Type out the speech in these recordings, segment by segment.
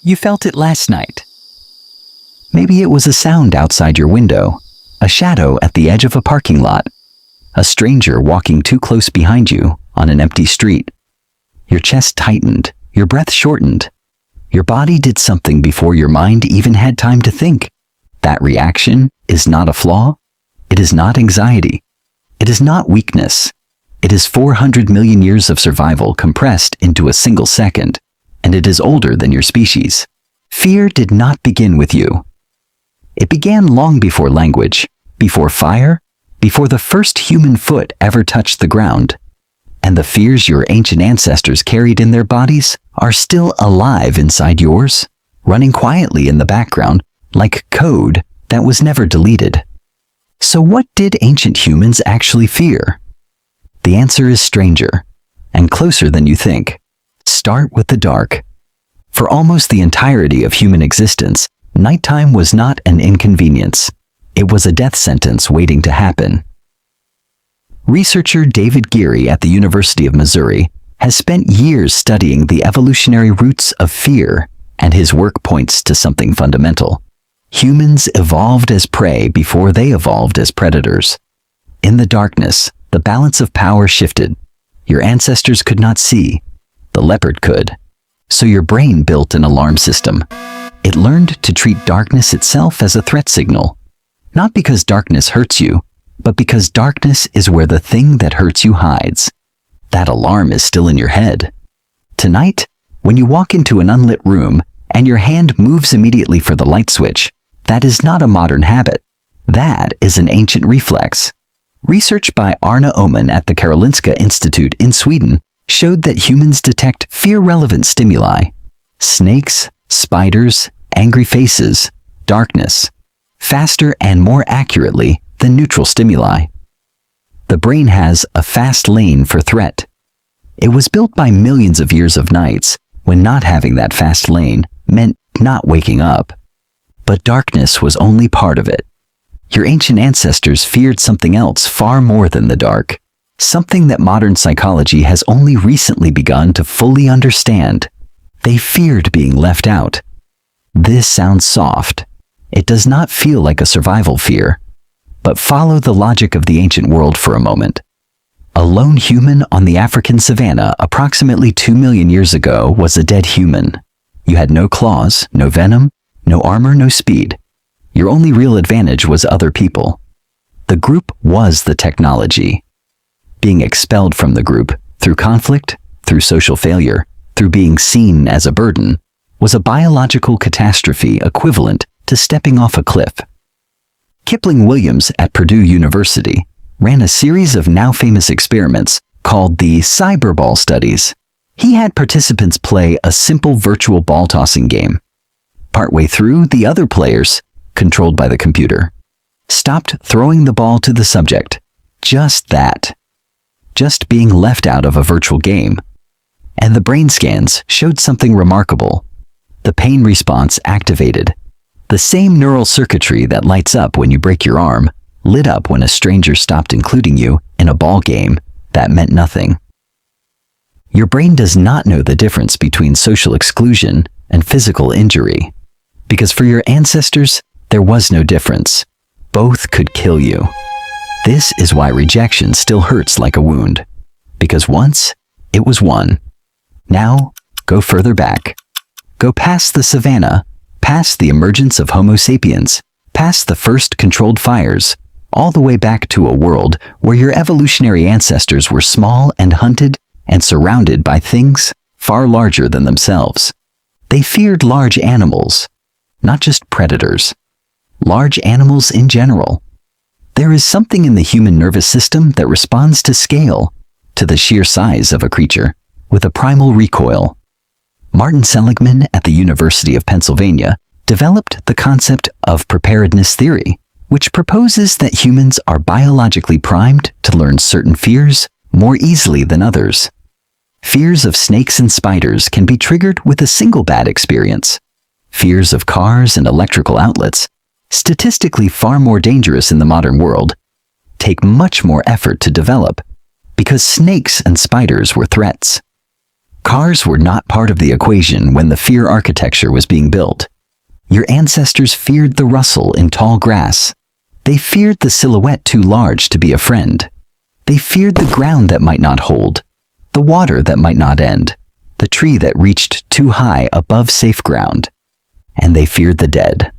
You felt it last night. Maybe it was a sound outside your window, a shadow at the edge of a parking lot, a stranger walking too close behind you on an empty street. Your chest tightened, your breath shortened. Your body did something before your mind even had time to think. That reaction is not a flaw. It is not anxiety. It is not weakness. It is 400 million years of survival compressed into a single second, and it is older than your species. Fear did not begin with you. It began long before language, before fire, before the first human foot ever touched the ground. And the fears your ancient ancestors carried in their bodies are still alive inside yours, running quietly in the background like code that was never deleted. So what did ancient humans actually fear? The answer is stranger and closer than you think. Start with the dark. For almost the entirety of human existence, nighttime was not an inconvenience. It was a death sentence waiting to happen. Researcher David Geary at the University of Missouri has spent years studying the evolutionary roots of fear, and his work points to something fundamental. Humans evolved as prey before they evolved as predators. In the darkness, the balance of power shifted. Your ancestors could not see. The leopard could. So your brain built an alarm system. It learned to treat darkness itself as a threat signal. Not because darkness hurts you, but because darkness is where the thing that hurts you hides. That alarm is still in your head. Tonight, when you walk into an unlit room and your hand moves immediately for the light switch, that is not a modern habit. That is an ancient reflex. Research by Arne Öhman at the Karolinska Institute in Sweden showed that humans detect fear-relevant stimuli: snakes, spiders, angry faces, darkness, faster and more accurately than neutral stimuli. The brain has a fast lane for threat. It was built by millions of years of nights when not having that fast lane meant not waking up. But darkness was only part of it. Your ancient ancestors feared something else far more than the dark, something that modern psychology has only recently begun to fully understand. They feared being left out. This sounds soft. It does not feel like a survival fear. But follow the logic of the ancient world for a moment. A lone human on the African savanna approximately 2 million years ago was a dead human. You had no claws, no venom, no armor, no speed. Your only real advantage was other people. The group was the technology. Being expelled from the group, through conflict, through social failure, through being seen as a burden, was a biological catastrophe equivalent to stepping off a cliff. Kipling Williams at Purdue University ran a series of now famous experiments called the Cyberball studies. He had participants play a simple virtual ball tossing game. Partway through, the other players, controlled by the computer, stopped throwing the ball to the subject. Just that. Just being left out of a virtual game. And the brain scans showed something remarkable. The pain response activated. The same neural circuitry that lights up when you break your arm lit up when a stranger stopped including you in a ball game that meant nothing. Your brain does not know the difference between social exclusion and physical injury, because for your ancestors, there was no difference. Both could kill you. This is why rejection still hurts like a wound, because once it was won. Now, go further back. Go past the savanna, past the emergence of Homo sapiens, past the first controlled fires, all the way back to a world where your evolutionary ancestors were small and hunted and surrounded by things far larger than themselves. They feared large animals, not just predators. Large animals in general. There is something in the human nervous system that responds to scale, to the sheer size of a creature, with a primal recoil. Martin Seligman at the University of Pennsylvania developed the concept of preparedness theory, which proposes that humans are biologically primed to learn certain fears more easily than others. Fears of snakes and spiders can be triggered with a single bad experience. Fears of cars and electrical outlets, statistically far more dangerous in the modern world, take much more effort to develop because snakes and spiders were threats. Cars were not part of the equation when the fear architecture was being built. Your ancestors feared the rustle in tall grass. They feared the silhouette too large to be a friend. They feared the ground that might not hold, the water that might not end, the tree that reached too high above safe ground. And they feared the dead.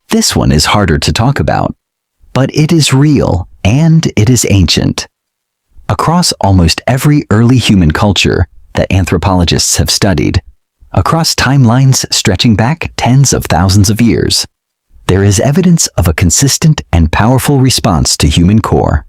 This one is harder to talk about, but it is real and it is ancient. Across almost every early human culture that anthropologists have studied, across timelines stretching back tens of thousands of years, there is evidence of a consistent and powerful response to human core.